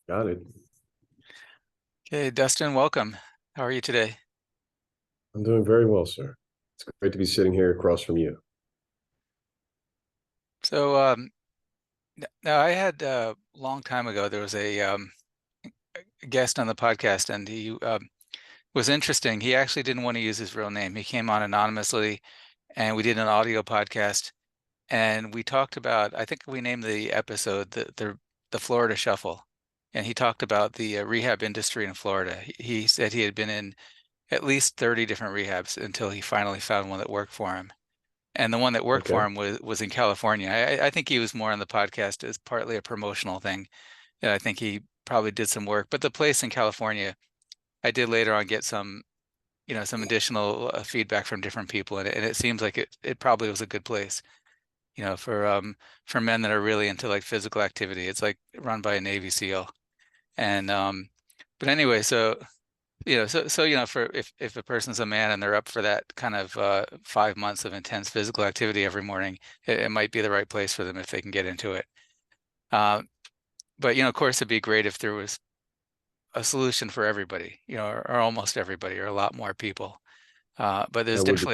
Got it. Okay, Dustin, welcome. How are you today? I'm doing very well, sir. It's great to be sitting here across from you. So, now I had a long time ago, there was a guest on the podcast, and he was interesting. He actually didn't want to use his real name. He came on anonymously, and we did an audio podcast, and we talked about, I think we named the episode the Florida Shuffle, and he talked about the rehab industry in Florida. He said he had been in at least 30 different rehabs until he finally found one that worked for him. And the one that worked for Okay. him was in California. I think he was more on the podcast as partly a promotional thing. And I think he probably did some work. But the place in California, I did later on get some additional feedback from different people, and it seems like it probably was a good place, for men that are really into like physical activity. It's like run by a Navy SEAL. And but anyway, for if a person's a man and they're up for that kind of 5 months of intense physical activity every morning, it might be the right place for them if they can get into it. Uh, but of course, it'd be great if there was a solution for everybody, or almost everybody, or a lot more people. But there's That would be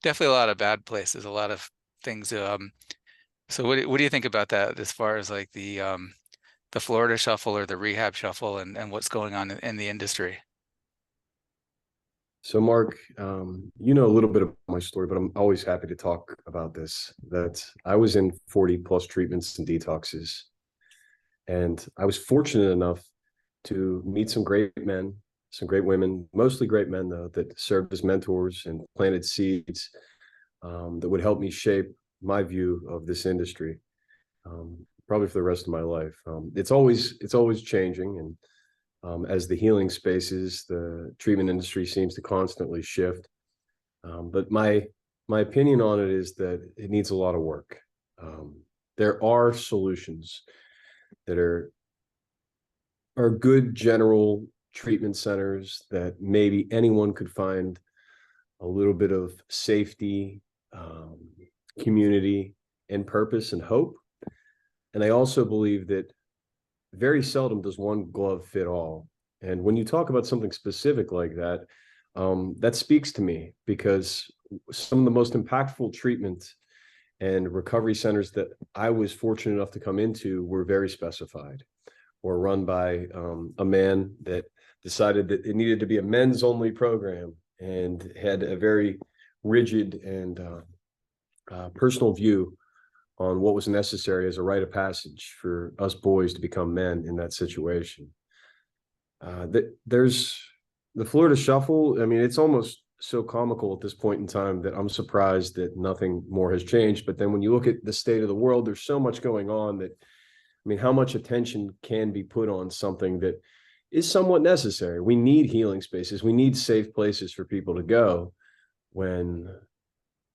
definitely a lot of bad places, a lot of things. So what do you think about that as far as like the Florida shuffle or the rehab shuffle and what's going on in the industry? so, Mark. You know a little bit of my story, but I'm always happy to talk about this. That I was in 40 plus treatments and detoxes, and I was fortunate enough to meet some great men, some great women, mostly great men though, that served as mentors and planted seeds that would help me shape my view of this industry, probably for the rest of my life. It's always changing, and as the healing spaces, the treatment industry seems to constantly shift. But my opinion on it is that it needs a lot of work. Um, there are solutions that are good general treatment centers that maybe anyone could find a little bit of safety, um, community, and purpose and hope. And I also believe that very seldom does one glove fit all. And when you talk about something specific like that, that speaks to me because some of the most impactful treatment and recovery centers that I was fortunate enough to come into were very specified or run by a man that decided that it needed to be a men's only program and had a very rigid and personal view on what was necessary as a rite of passage for us boys to become men in that situation. There's the Florida Shuffle. I mean, it's almost so comical at this point in time that I'm surprised that nothing more has changed. But then when you look at the state of the world, there's so much going on that, I mean, how much attention can be put on something that is somewhat necessary? We need healing spaces. We need safe places for people to go when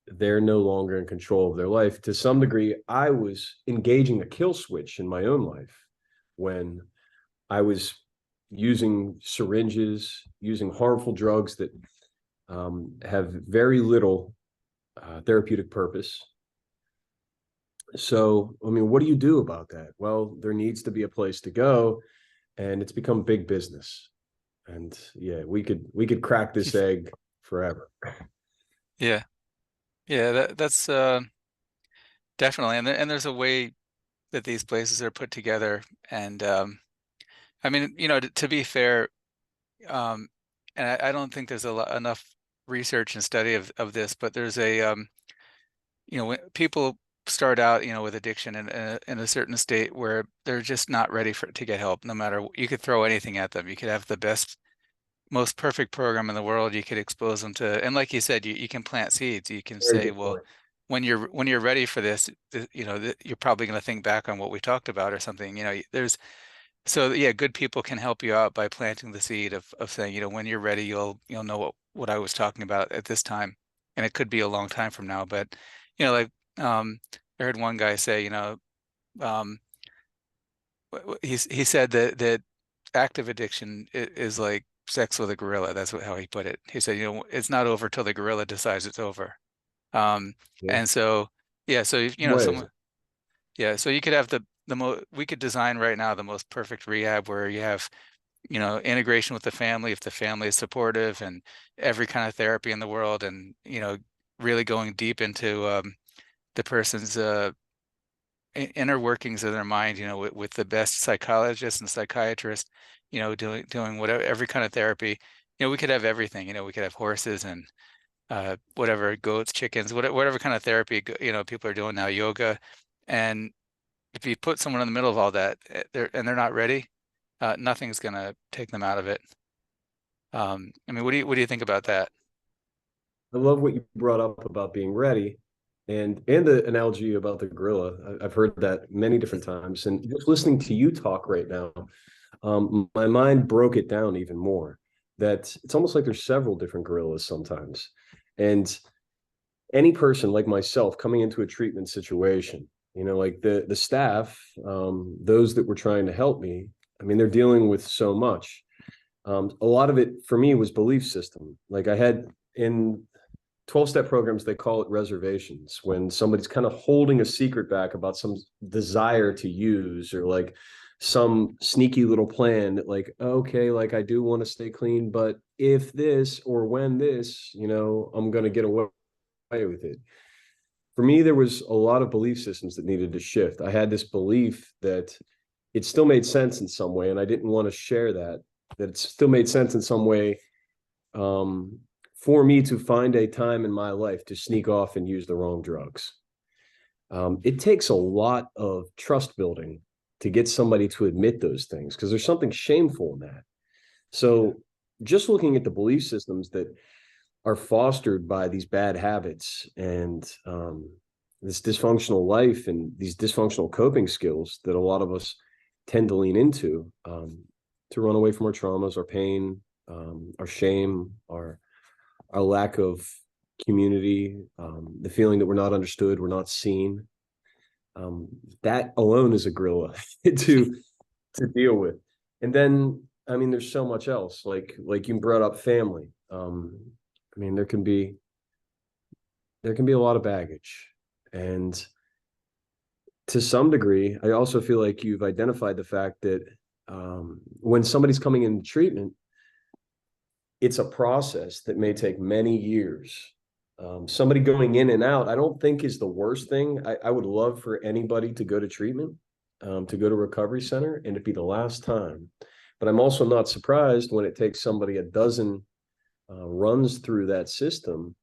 they're no longer in control of their life. To some degree, I was engaging a kill switch in my own life when I was using syringes, using harmful drugs that have very little therapeutic purpose. So, I mean, what do you do about that? Well, there needs to be a place to go, and it's become big business. And yeah, we could crack this egg forever. Yeah, yeah, that's definitely, and there's a way that these places are put together, and I mean, to be fair, um, and I don't think there's enough research and study of this, but there's when people start out, with addiction in a certain state where they're just not ready to get help, no matter, you could throw anything at them. You could have the best, most perfect program in the world. You could expose them to, and like you said, you can plant seeds. You can Very say, good well, point. when you're ready for this, you're probably going to think back on what we talked about or something. So yeah, good people can help you out by planting the seed of saying, when you're ready, you'll know what I was talking about at this time. And it could be a long time from now, but like I heard one guy say, um he said that active addiction is like sex with a gorilla. That's how he put it. He said, it's not over till the gorilla decides it's over. Um Yeah. and so yeah, so Way. someone, yeah, so you could have we could design right now the most perfect rehab where you have, integration with the family, if the family is supportive, and every kind of therapy in the world, and, really going deep into the person's inner workings of their mind, with the best psychologists and psychiatrists, doing whatever, every kind of therapy. We could have everything. We could have horses and whatever, goats, chickens, whatever kind of therapy, people are doing now, yoga. And if you put someone in the middle of all that, they're not ready, nothing's gonna take them out of it. I mean, what do you think about that? I love what you brought up about being ready, and the analogy about the gorilla. I've heard that many different times, and just listening to you talk right now, my mind broke it down even more. That it's almost like there's several different gorillas sometimes, and any person like myself coming into a treatment situation, like the staff, those that were trying to help me. I mean, they're dealing with so much. A lot of it for me was belief system. Like I had in 12-step programs, they call it reservations, when somebody's kind of holding a secret back about some desire to use, or like some sneaky little plan that, like, okay, like I do want to stay clean, but if this or when this, I'm going to get away with it. For me, there was a lot of belief systems that needed to shift. I had this belief that it still made sense in some way, and I didn't want to share that it still made sense in some way, um, for me to find a time in my life to sneak off and use the wrong drugs. It takes a lot of trust building to get somebody to admit those things, because there's something shameful in that. So just looking at the belief systems that are fostered by these bad habits, and this dysfunctional life and these dysfunctional coping skills that a lot of us tend to lean into, to run away from our traumas, our pain, our shame, our lack of community, the feeling that we're not understood, we're not seen. That alone is a gorilla to deal with. And then, I mean, there's so much else. Like you brought up family. I mean, there can be a lot of baggage, and to some degree, I also feel like you've identified the fact that, when somebody's coming into treatment, it's a process that may take many years. Somebody going in and out, I don't think is the worst thing. I would love for anybody to go to treatment, to go to recovery center, and to be the last time. But I'm also not surprised when it takes somebody a dozen runs through that system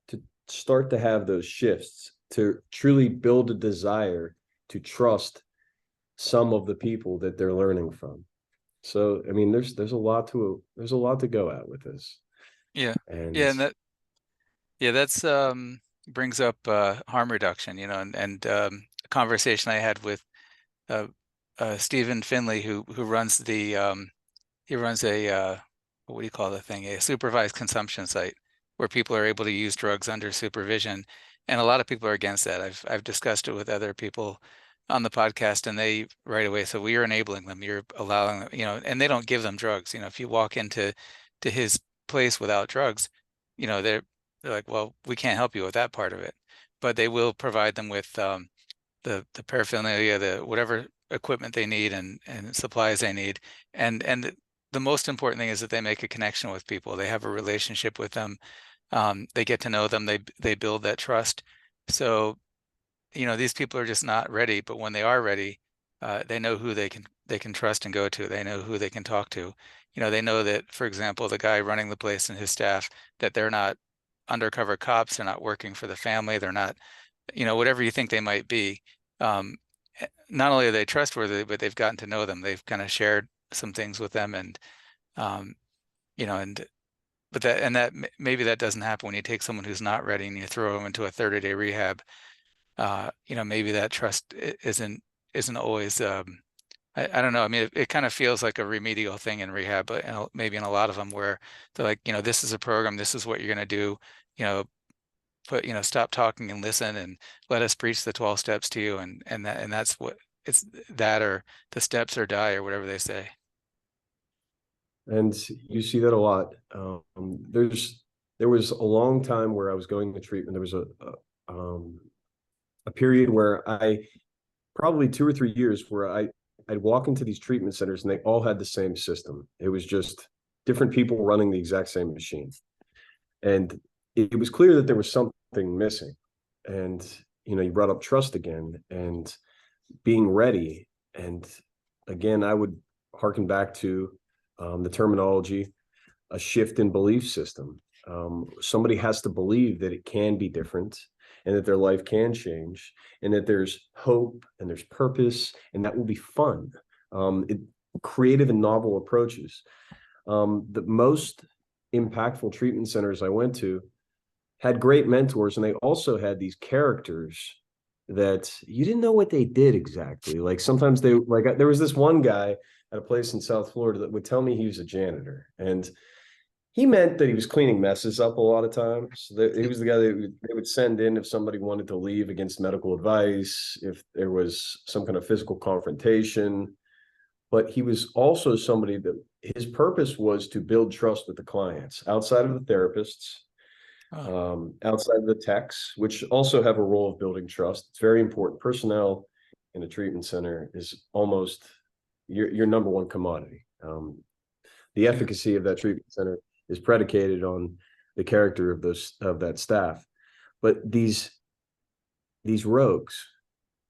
to start to have those shifts, to truly build a desire to trust some of the people that they're learning from. So, I mean, there's a lot to go at with this. Yeah, And yeah, and that's brings up harm reduction, and a conversation I had with uh, Stephen Finley, who runs he runs a what do you call the thing? A supervised consumption site where people are able to use drugs under supervision. And a lot of people are against that. I've discussed it with other people on the podcast, and they right away, so we are enabling them. You're allowing them, and they don't give them drugs. If you walk into his place without drugs, they're like, well, we can't help you with that part of it. But they will provide them with the paraphernalia, the whatever equipment they need, and supplies they need. And the most important thing is that they make a connection with people. They have a relationship with them. They get to know them. They build that trust. So, these people are just not ready, but when they are ready, they know who they can trust and go to. They know who they can talk to. They know that, for example, the guy running the place and his staff, that they're not undercover cops. They're not working for the family. They're not, whatever you think they might be. Um, not only are they trustworthy, but they've gotten to know them. They've kind of shared some things with them, and um, and but that maybe that doesn't happen when you take someone who's not ready and you throw them into a 30-day rehab. Maybe that trust isn't always. I don't know. I mean, it kind of feels like a remedial thing in rehab, but maybe in a lot of them where they're like, this is a program, this is what you're going to do. You know, stop talking and listen, and let us preach the 12 steps to you, and that's what it's, that or the steps or die, or whatever they say. and you see that a lot. There was a long time where I was going to treatment. There was a period where I probably 2 or 3 years where I'd walk into these treatment centers and they all had the same system. It was just different people running the exact same machine. And it was clear that there was something missing. And, you brought up trust again and being ready. And again, I would harken back to the terminology, a shift in belief system. Somebody has to believe that it can be different and that their life can change and that there's hope and there's purpose and that will be fun. Creative and novel approaches. The most impactful treatment centers I went to had great mentors, and they also had these characters that you didn't know what they did exactly. Like sometimes they like there was this one guy at a place in South Florida that would tell me he was a janitor, and he meant that he was cleaning messes up a lot of times. That he was the guy that they would send in if somebody wanted to leave against medical advice, if there was some kind of physical confrontation. But he was also somebody that his purpose was to build trust with the clients outside of the therapists, Oh, outside of the techs, which also have a role of building trust. It's very important. Personnel in a treatment center is almost your number one commodity. The yeah. efficacy of that treatment center is predicated on the character of that staff. But these rogues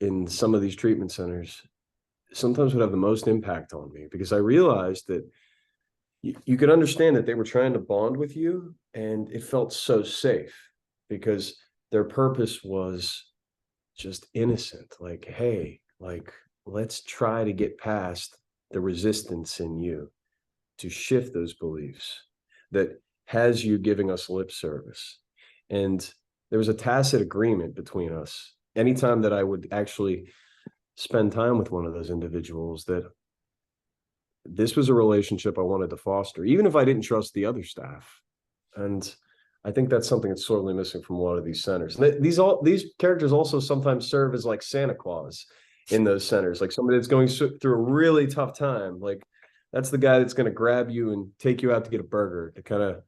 in some of these treatment centers sometimes would have the most impact on me because I realized that you could understand that they were trying to bond with you and it felt so safe because their purpose was just innocent, like, hey, like, let's try to get past the resistance in you to shift those beliefs that has you giving us lip service. And there was a tacit agreement between us anytime that I would actually spend time with one of those individuals that this was a relationship I wanted to foster, even if I didn't trust the other staff. And I think that's something that's sorely missing from a lot of these centers. And these characters also sometimes serve as like Santa Claus in those centers, like somebody that's going through a really tough time. Like that's the guy that's going to grab you and take you out to get a burger to kind of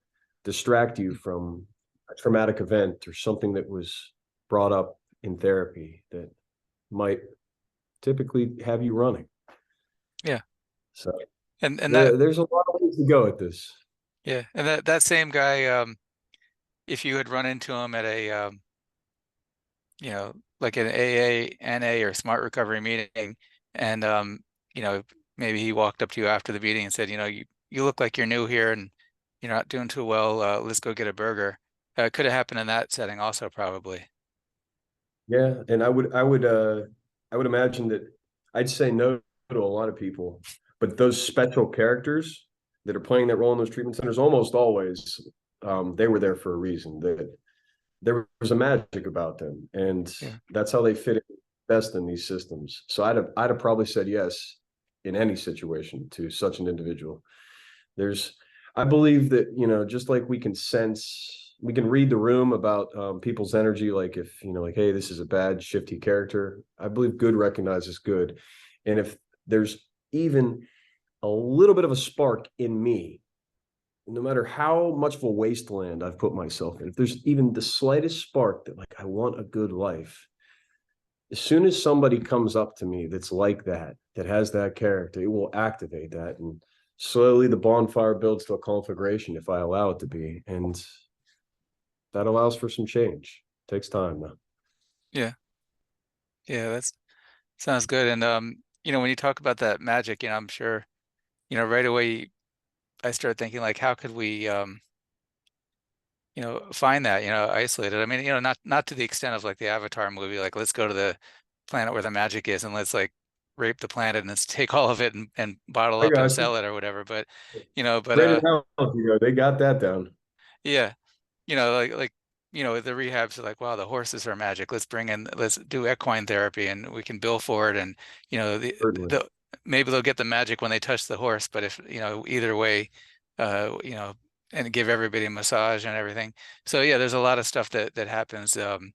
distract you from a traumatic event or something that was brought up in therapy that might typically have you running. Yeah. So And that, there's a lot of ways to go at this. yeah. And that same guy, if you had run into him at a, like an AA, NA or smart recovery meeting, and, you know, maybe he walked up to you after the meeting and said, you look like you're new here and you're not doing too well. Let's go get a burger. It could have happened in that setting also, probably. Yeah, and I would imagine that I'd say no to a lot of people, but those special characters that are playing that role in those treatment centers almost always they were there for a reason. That there was a magic about them, and Yeah. that's how they fit in best in these systems. So I'd have probably said yes in any situation to such an individual. There's, I believe that, just like we can read the room about people's energy. Like if, like, hey, this is a bad, shifty character. I believe good recognizes good. And if there's even a little bit of a spark in me, no matter how much of a wasteland I've put myself in, if there's even the slightest spark that like, I want a good life, as soon as somebody comes up to me that's like that has that character, it will activate that. And slowly the bonfire builds to a conflagration if I allow it to be. And that allows for some change. It takes time though. Yeah. Yeah. That's sounds good. And, when you talk about that magic, I'm sure, right away I start thinking like, how could we, find that, isolated. I mean, not to the extent of like the Avatar movie, like let's go to the planet where the magic is and let's like rape the planet and let's take all of it and bottle I up and got you. sell it or whatever. But, but Brandon House, they got that down. yeah, like the rehabs are like, wow, the horses are magic. Let's do equine therapy and we can bill for it. And, Certainly. maybe they'll get the magic when they touch the horse, but if, either way, and give everybody a massage and everything. So yeah, there's a lot of stuff that happens in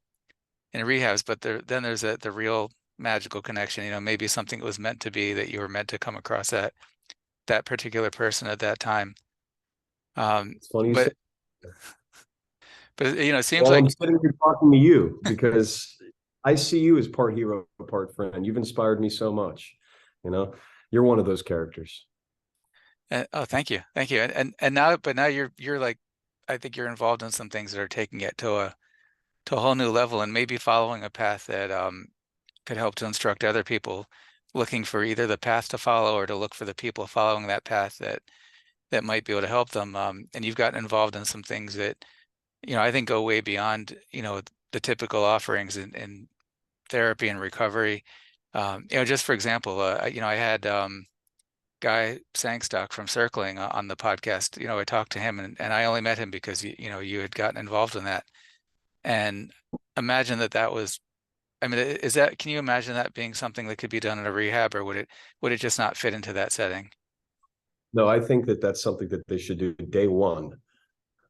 rehabs, but then there's the real magical connection. Maybe something was meant to be that you were meant to come across that particular person at that time. It's funny you say. But but it seems While I'm like sitting here talking to you, because I see you as part hero, part friend. You've inspired me so much. You know, you're one of those characters. Oh, thank you, thank you. And now, but now you're like, I think you're involved in some things that are taking it to a whole new level, and maybe following a path that could help to instruct other people looking for either the path to follow or to look for the people following that path that might be able to help them. And you've gotten involved in some things that, I think go way beyond, the typical offerings in therapy and recovery. Just for example, I had Guy Sangstock from Circling on the podcast. I talked to him, and I only met him because you had gotten involved in that. And imagine that was, I mean, can you imagine that being something that could be done in a rehab, or would it just not fit into that setting? No, I think that that's something that they should do day one,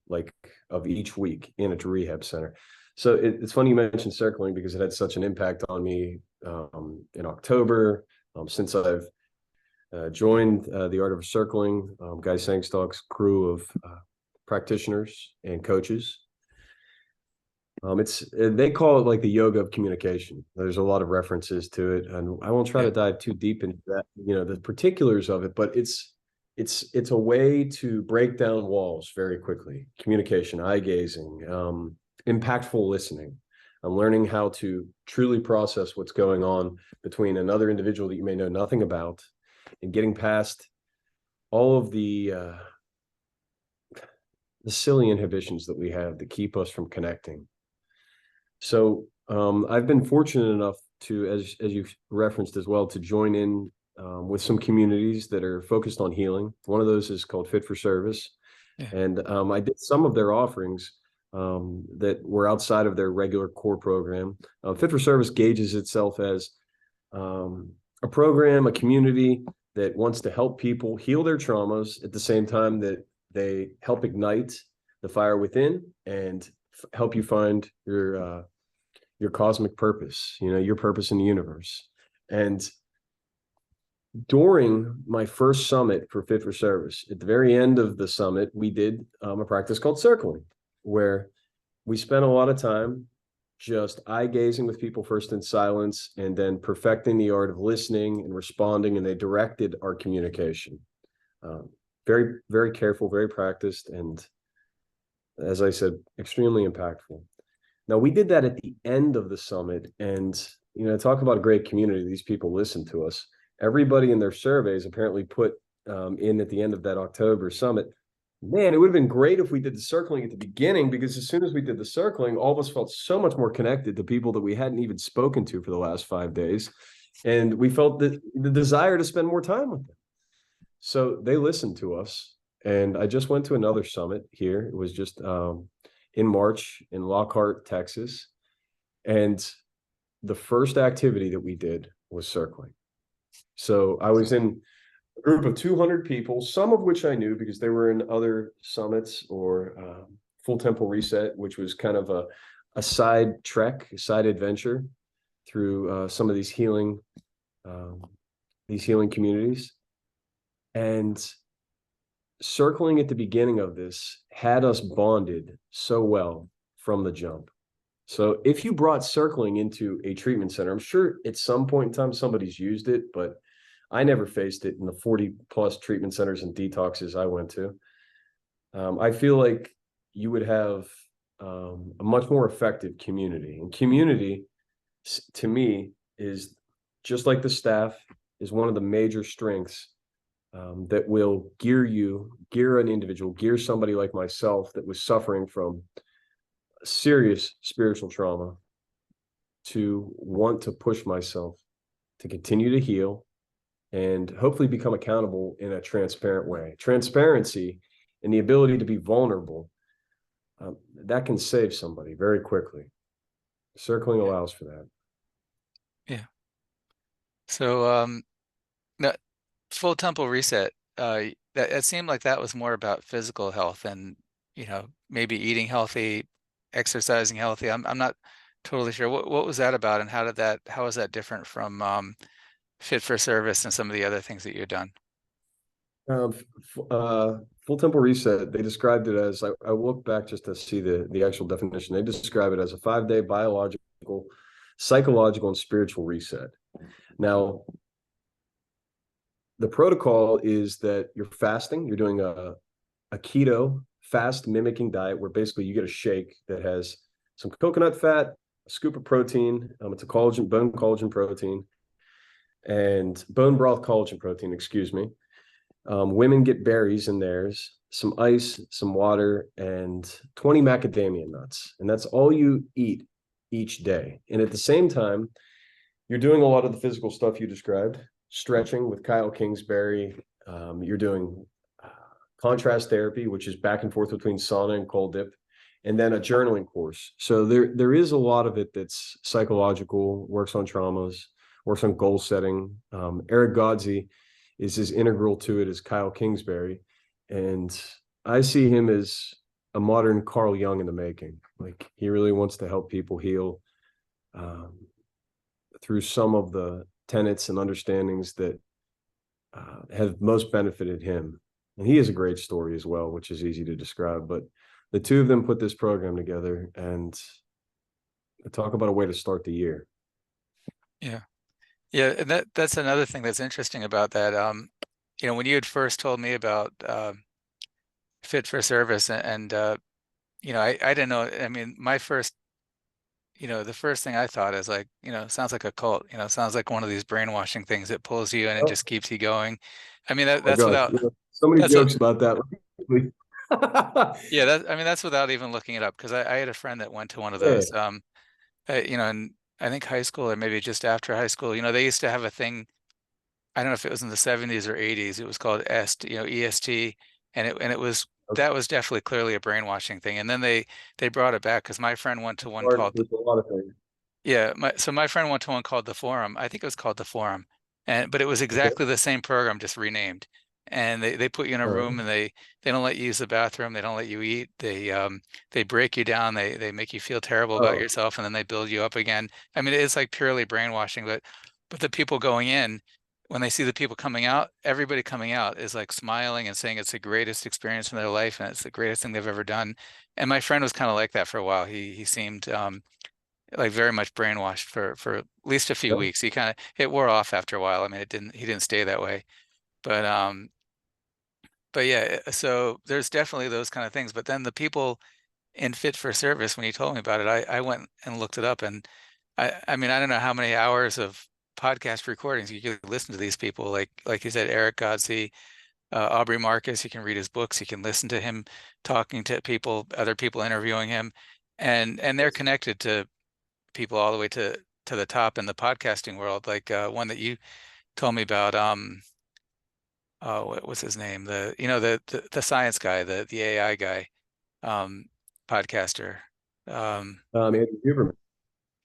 like of each week in a rehab center. So it's funny you mentioned circling because it had such an impact on me in October. Since I've joined the Art of Circling, Guy Sangstock's crew of practitioners and coaches. They call it like the yoga of communication. There's a lot of references to it, and I won't try Yeah. to dive too deep into that, the particulars of it, but it's a way to break down walls very quickly. Communication, eye gazing, impactful listening. I'm learning how to truly process what's going on between another individual that you may know nothing about, and getting past all of the silly inhibitions that we have that keep us from connecting. So I've been fortunate enough to, as you referenced as well, to join in with some communities that are focused on healing. One of those is called Fit for Service. Yeah. And I did some of their offerings that were outside of their regular core program. Fit for Service gauges itself as a program, a community that wants to help people heal their traumas at the same time that they help ignite the fire within and help you find your cosmic purpose, your purpose in the universe. And during my first summit for Fit for Service, at the very end of the summit, we did a practice called circling, where we spent a lot of time just eye gazing with people first in silence, and then perfecting the art of listening and responding. And they directed our communication. Very, very careful, very practiced, and as I said, extremely impactful. Now, we did that at the end of the summit, and talk about a great community. These people listened to us. Everybody in their surveys apparently put in at the end of that October summit, man, it would have been great if we did the circling at the beginning, because as soon as we did the circling, all of us felt so much more connected to people that we hadn't even spoken to for the last 5 days. And we felt the desire to spend more time with them. So they listened to us. And I just went to another summit here. It was just in March in Lockhart, Texas. And the first activity that we did was circling. So I was in a group of 200 people, some of which I knew because they were in other summits, or Full Temple Reset, which was kind of a side trek, a side adventure through some of these healing communities. And circling at the beginning of this had us bonded so well from the jump. So if you brought circling into a treatment center, I'm sure at some point in time somebody's used it, but I never faced it in the 40 plus treatment centers and detoxes I went to. I feel like you would have a much more effective community. And community, to me, is just like the staff, is one of the major strengths that will gear an individual, gear somebody like myself that was suffering from serious spiritual trauma, to want to push myself to continue to heal and hopefully become accountable in a transparent way. Transparency and the ability to be vulnerable, that can save somebody very quickly. Circling Yeah. allows for that. Yeah. So, no, Full Temple Reset, that it seemed like that was more about physical health and, maybe eating healthy, exercising healthy. I'm not totally sure. What was that about, and how is that different from Fit for Service and some of the other things that you've done? Um, Full Temple Reset, they described it as, I look back just to see the actual definition. They describe it as a 5-day biological psychological and spiritual reset. Now, the protocol is that you're fasting, you're doing a keto fast mimicking diet where basically you get a shake that has some coconut fat, a scoop of protein. It's a bone collagen protein, and bone broth collagen protein, excuse me. Women get berries in theirs, some ice, some water, and 20 macadamia nuts. And that's all you eat each day. And at the same time, you're doing a lot of the physical stuff you described, stretching with Kyle Kingsbury. You're doing contrast therapy, which is back and forth between sauna and cold dip, and then a journaling course. So there is a lot of it that's psychological, works on traumas, works on goal setting. Eric Godsey is as integral to it as Kyle Kingsbury. And I see him as a modern Carl Jung in the making. Like, he really wants to help people heal through some of the tenets and understandings that have most benefited him. And he has a great story as well, which is easy to describe. But the two of them put this program together, and talk about a way to start the year. Yeah. Yeah, and that's another thing that's interesting about that. When you had first told me about Fit for Service, and I didn't know. I mean, my first, the first thing I thought is like, sounds like a cult. Sounds like one of these brainwashing things that pulls you in and Oh just keeps you going. I mean, my that's gosh, without so many that's what jokes about that. yeah, that's without even looking it up, because I had a friend that went to one of Yeah. those. In I think high school or maybe just after high school. They used to have a thing. I don't know if it was in the 70s or 80s. It was called EST, and it was Okay. that was definitely clearly a brainwashing thing. And then they brought it back because my friend went to one Hard called with a lot of things. yeah, my friend went to one called the Forum. I think it was called the Forum, but it was Okay. exactly the same program, just renamed. And they put you in a All room, right. and they don't let you use the bathroom. They don't let you eat. They break you down. They make you feel terrible about Oh, yourself, and then they build you up again. I mean, it's like purely brainwashing. But the people going in, when they see the people coming out, everybody coming out is like smiling and saying it's the greatest experience in their life, and it's the greatest thing they've ever done. And my friend was kind of like that for a while. He seemed like very much brainwashed for at least a few yeah. weeks. It wore off after a while. I mean, he didn't stay that way. But yeah, so there's definitely those kind of things. But then the people in Fit for Service, when you told me about it, I went and looked it up, and I mean, I don't know how many hours of podcast recordings you could listen to these people. Like you said, Eric Godsey, Aubrey Marcus. You can read his books. You can listen to him talking to people, other people interviewing him, and they're connected to people all the way to the top in the podcasting world. Like one that you told me about. Oh, what was his name? The science guy, the AI guy, um, podcaster. Um, Andrew Huberman.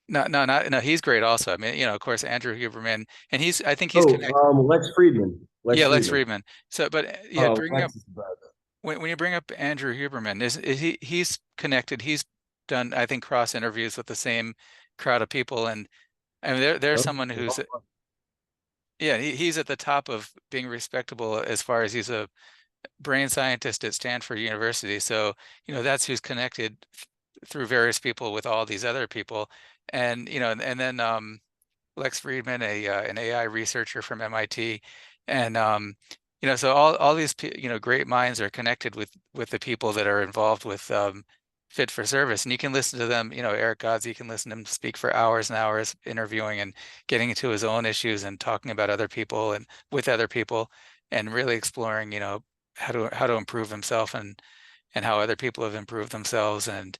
no, he's great also. I mean, of course, Andrew Huberman, and I think he's Oh, connected. Lex Friedman. Lex Yeah, Lex Friedman. Friedman. So, but yeah, Oh, bringing up Lex is the best. when you bring up Andrew Huberman, is he's connected. He's done, I think, cross interviews with the same crowd of people, and I mean, there's Oh, someone who's yeah, he's at the top of being respectable as far as he's a brain scientist at Stanford University. So, that's who's connected through various people with all these other people. And then Lex Friedman, an AI researcher from MIT, and so all these great minds are connected with the people that are involved with Fit for Service, and you can listen to them. Eric Godsey, you can listen to him speak for hours and hours, interviewing and getting into his own issues and talking about other people and with other people, and really exploring how to improve himself and how other people have improved themselves. And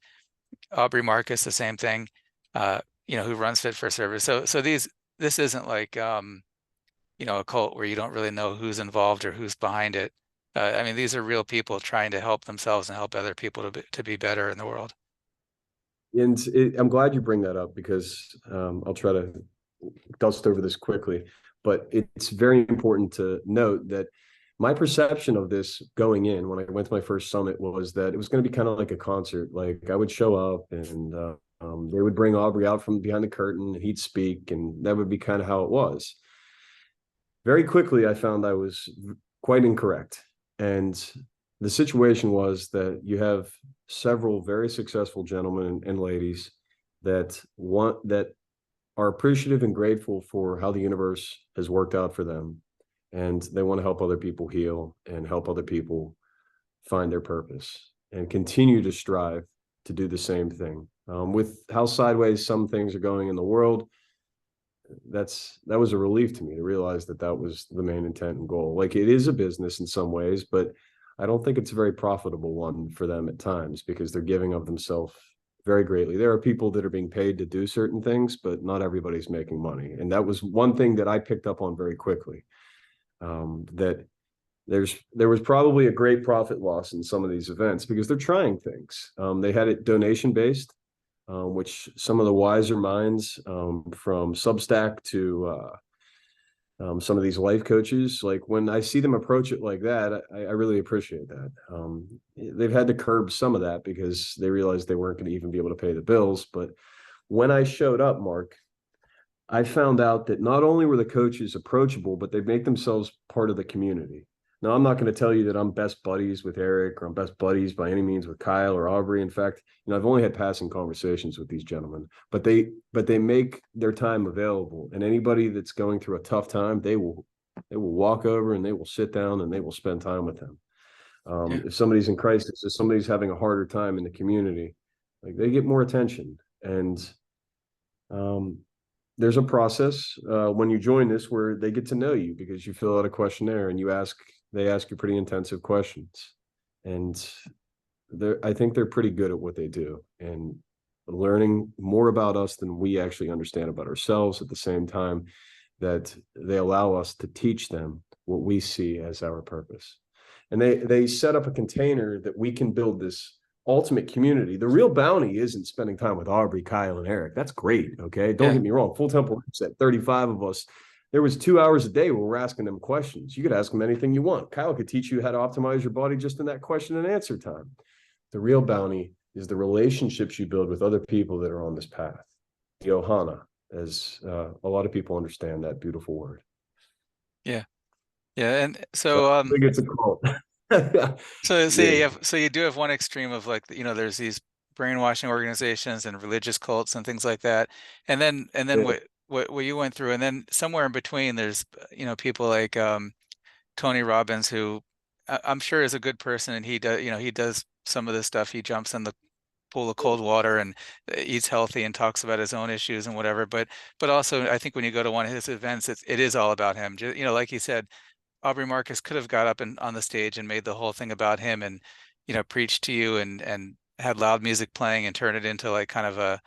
Aubrey Marcus, the same thing, uh, who runs Fit for Service. So this isn't like, a cult where you don't really know who's involved or who's behind it. I mean, these are real people trying to help themselves and help other people to be better in the world. And I'm glad you bring that up because I'll try to dust over this quickly. But it's very important to note that my perception of this going in when I went to my first summit was that it was going to be kind of like a concert. Like, I would show up, and they would bring Aubrey out from behind the curtain, he'd speak, and that would be kind of how it was. Very quickly, I found I was quite incorrect. And the situation was that you have several very successful gentlemen and ladies that are appreciative and grateful for how the universe has worked out for them. And they want to help other people heal and help other people find their purpose and continue to strive to do the same thing. With how sideways some things are going in the world, that was a relief to me to realize that that was the main intent and goal. Like, it is a business in some ways, but I don't think it's a very profitable one for them at times, because they're giving of themselves very greatly. There are people that are being paid to do certain things, but not everybody's making money. And that was one thing that I picked up on very quickly. That there was probably a great profit loss in some of these events because they're trying things. They had it donation based, which some of the wiser minds, from Substack to some of these life coaches, like, when I see them approach it like that, I really appreciate that. They've had to curb some of that because they realized they weren't going to even be able to pay the bills. But when I showed up, Mark, I found out that not only were the coaches approachable, but they make themselves part of the community. Now, I'm not going to tell you that I'm best buddies with Eric or I'm best buddies by any means with Kyle or Aubrey. In fact, I've only had passing conversations with these gentlemen, but they make their time available. And anybody that's going through a tough time, they will walk over and they will sit down and they will spend time with them. Yeah. If somebody's in crisis, if somebody's having a harder time in the community, like, they get more attention. And um, there's a process when you join this where they get to know you because you fill out a questionnaire and they ask you pretty intensive questions. And I think they're pretty good at what they do and learning more about us than we actually understand about ourselves, at the same time that they allow us to teach them what we see as our purpose. And they set up a container that we can build this ultimate community. The real bounty isn't spending time with Aubrey, Kyle, and Eric. That's great. Okay. Don't Yeah. get me wrong. Full Temple at 35 of us. There was 2 hours a day where we're asking them questions. You could ask them anything you want. Kyle could teach you how to optimize your body just in that question and answer time. The real bounty is the relationships you build with other people that are on this path. The Ohana, as a lot of people understand that beautiful word. Yeah. Yeah. And So so, I think it's a quote. so yeah, Yeah. you do have one extreme of, like, there's these brainwashing organizations and religious cults and things like that. And then Yeah. what you went through, and then somewhere in between, there's, people like, Tony Robbins, who I'm sure is a good person, and he does some of this stuff. He jumps in the pool of cold water and eats healthy and talks about his own issues and whatever. But also, I think when you go to one of his events, it is all about him. Like he said, Aubrey Marcus could have got up and on the stage and made the whole thing about him, and preached to you and had loud music playing and turn it into, like, kind of a,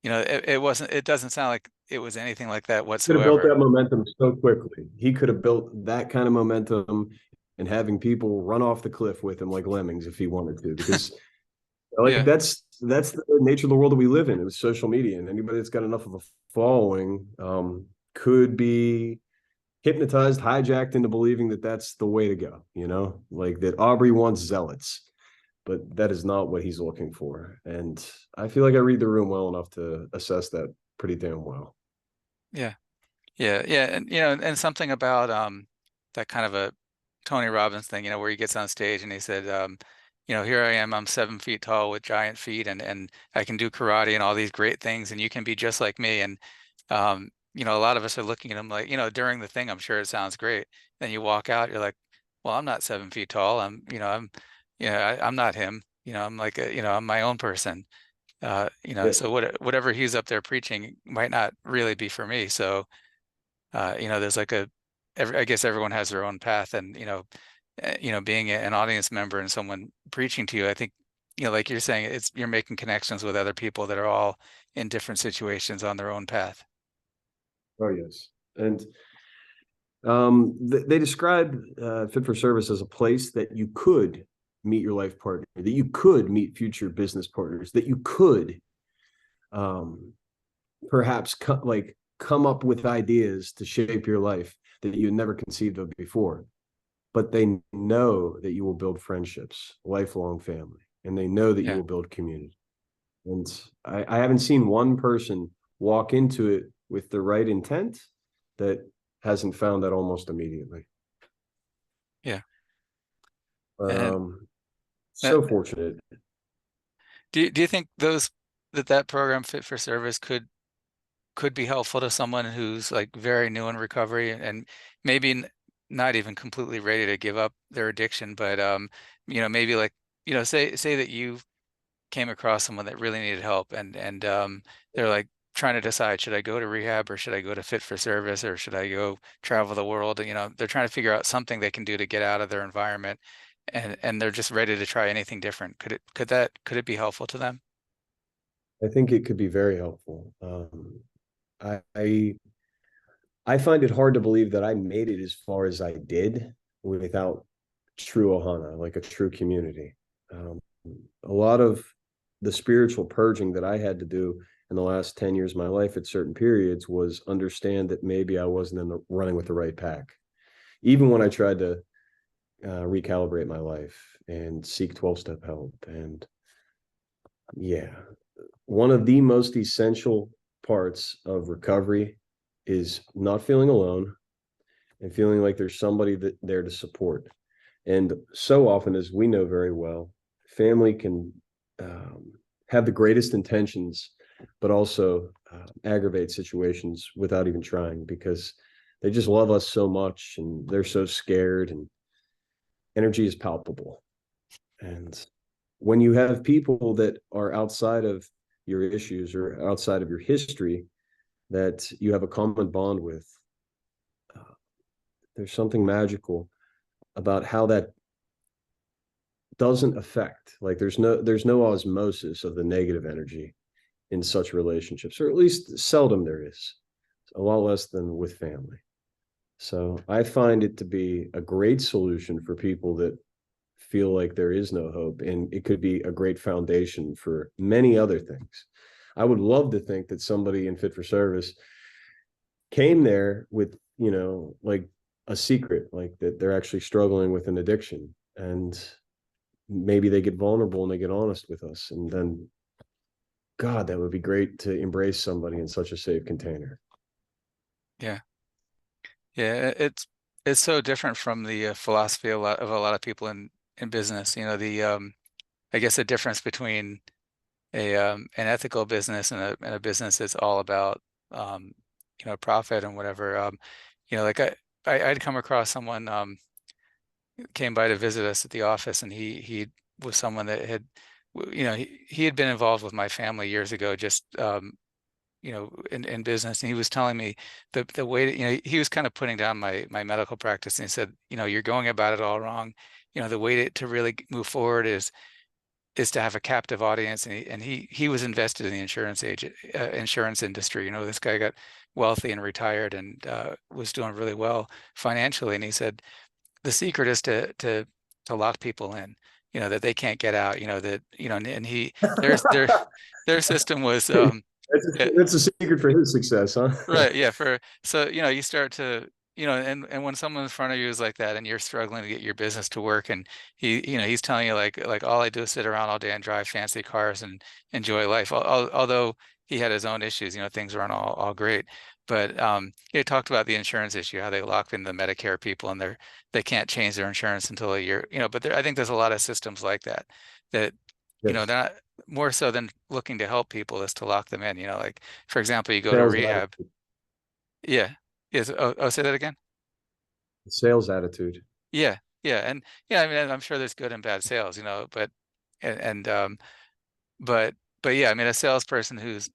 it doesn't sound like it was anything like that Could have built whatsoever. that momentum so quickly. He could have built that kind of momentum and having people run off the cliff with him like lemmings if he wanted to, because like, Yeah. that's the nature of the world that we live in. It was social media, and anybody that's got enough of a following could be hypnotized, hijacked into believing that that's the way to go. Like, that Aubrey wants zealots, but that is not what he's looking for. And I feel like I read the room well enough to assess that pretty damn well. Yeah. Yeah, yeah, and something about that kind of a Tony Robbins thing, where he gets on stage and he said, here I am, I'm 7 feet tall with giant feet, and I can do karate and all these great things, and you can be just like me. And a lot of us are looking at him like, during the thing, I'm sure it sounds great. Then you walk out, you're like, well, I'm not 7 feet tall. I'm not him. I'm like I'm my own person. Yeah. So whatever he's up there preaching might not really be for me. So there's like I guess everyone has their own path, and being an audience member and someone preaching to you, I think, like you're saying, you're making connections with other people that are all in different situations on their own path. Oh, yes. And they describe Fit for Service as a place that you could meet your life partner, that you could meet future business partners, that you could um, perhaps come up with ideas to shape your life that you had never conceived of before. But they know that you will build friendships, lifelong family, and they know that you Yeah. will build community. And I haven't seen one person walk into it with the right intent that hasn't found that almost immediately. Yeah. And Um, that, so fortunate. do you think that program Fit for Service could be helpful to someone who's like very new in recovery and maybe not even completely ready to give up their addiction, but maybe like, say that you came across someone that really needed help and they're like trying to decide, should I go to rehab or should I go to fit for service or should I go travel the world? They're trying to figure out something they can do to get out of their environment and they're just ready to try anything different. Could it be helpful to them? I think it could be very helpful. I, I I find it hard to believe that I made it as far as I did without true ohana, like a true community. Um, a lot of the spiritual purging that I had to do in the last 10 years of my life at certain periods was understand that maybe I wasn't running with the right pack. Even when I tried to recalibrate my life and seek 12-step help. And yeah, one of the most essential parts of recovery is not feeling alone and feeling like there's somebody there to support. And so often, as we know very well, family can have the greatest intentions, but also aggravate situations without even trying because they just love us so much and they're so scared, and energy is palpable. And when you have people that are outside of your issues or outside of your history that you have a common bond with, uh, there's something magical about how that doesn't affect, like there's no osmosis of the negative energy in such relationships, or at least seldom there is, a lot less than with family. So I find it to be a great solution for people that feel like there is no hope, and it could be a great foundation for many other things. I would love to think that somebody in fit for service came there with, like a secret, like that they're actually struggling with an addiction, and maybe they get vulnerable and they get honest with us, and then God, that would be great to embrace somebody in such a safe container. Yeah. Yeah, it's so different from the philosophy a lot of people in business. I guess the difference between an ethical business and a business that's all about um, profit and whatever. Like I'd come across someone came by to visit us at the office, and he was someone that had he had been involved with my family years ago, just in business. And he was telling me the way that, he was kind of putting down my medical practice. And he said, you're going about it all wrong. The way to really move forward is to have a captive audience. And he was invested in the insurance industry. This guy got wealthy and retired and was doing really well financially. And he said, the secret is to lock people in, that they can't get out, and their system was That's a secret for his success, huh? right, yeah. So you start to and when someone in front of you is like that, and you're struggling to get your business to work, and he's telling you like all I do is sit around all day and drive fancy cars and enjoy life. Although he had his own issues, things weren't all great. But he talked about the insurance issue, how they locked in the Medicare people, and they can't change their insurance until a year. But I think there's a lot of systems like that Yes. they're not more so than looking to help people is to lock them in. Like for example, you go to Sales rehab. attitude. Yeah. Yes. Oh, say that again. Sales attitude. Yeah. Yeah. And yeah, I mean, I'm sure there's good and bad sales, but and but yeah, I mean, a salesperson who's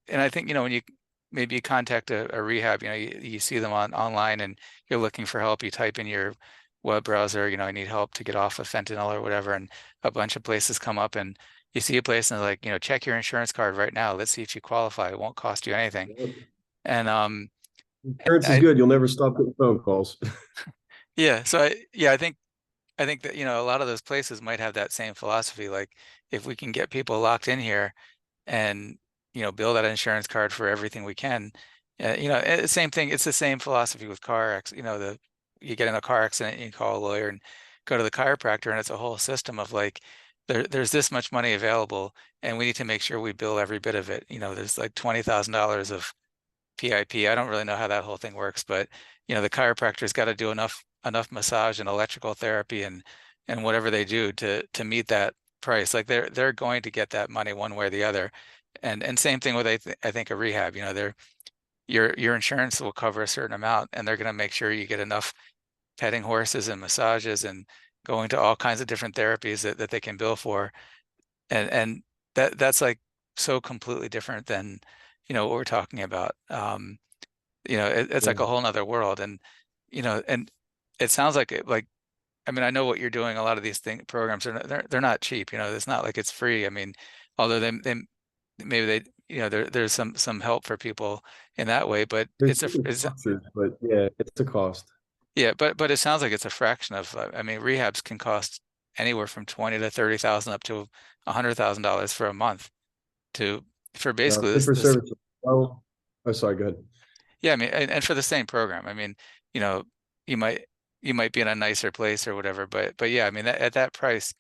and I think when you maybe you contact a rehab, you see them online and you're looking for help. You type in your web browser, I need help to get off of fentanyl or whatever, and a bunch of places come up, and you see a place and they're like, check your insurance card right now. Let's see if you qualify. It won't cost you anything. And Insurance is I good. You'll never stop getting phone calls. yeah, so I think that a lot of those places might have that same philosophy. Like if we can get people locked in here and build that insurance card for everything we can, same thing. It's the same philosophy with car accidents. You get in a car accident, and you call a lawyer and go to the chiropractor, and it's a whole system of like there's this much money available, and we need to make sure we bill every bit of it. There's like $20,000 of PIP. I don't really know how that whole thing works, but the chiropractor's got to do enough massage and electrical therapy and whatever they do to meet that price. Like they're going to get that money one way or the other. And same thing with I think a rehab. They're your insurance will cover a certain amount, and they're going to make sure you get enough petting horses and massages and going to all kinds of different therapies that they can bill for. And that's like so completely different than, what we're talking about. It's like Yeah. a whole nother world. And it sounds like I mean, I know what you're doing. A lot of these programs are not, they're not cheap. It's not like it's free. I mean, although they maybe there's some help for people in that way, but There's different structures, but yeah, it's a cost. yeah, but it sounds like it's a fraction of. I mean, rehabs can cost anywhere from 20 to 30,000 up to $100,000 for a month to for basically Pay this for this. service. Oh, sorry. Go ahead. Yeah, I mean, and for the same program. I mean, you know, you might you might be in a nicer place or whatever, but yeah, I mean, at that price,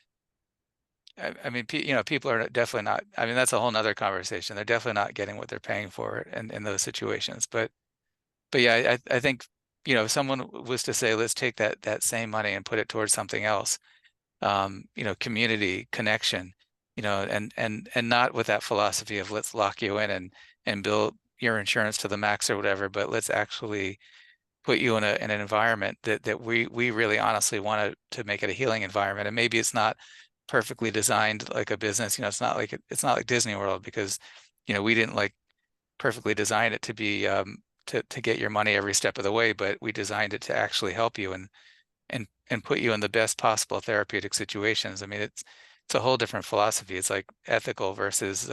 I mean, people are definitely not. I mean, that's a whole nother conversation. They're definitely not getting what they're paying for in those situations. But yeah, I think, if someone was to say, let's take that same money and put it towards something else, community connection, and not with that philosophy of let's lock you in and bill your insurance to the max or whatever, but let's actually put you in an environment that we really honestly want to make it a healing environment. And maybe it's not perfectly designed like a business. It's not like Disney World, because we didn't like perfectly design it to be to get your money every step of the way, but we designed it to actually help you and put you in the best possible therapeutic situations. I mean, it's a whole different philosophy. It's like ethical versus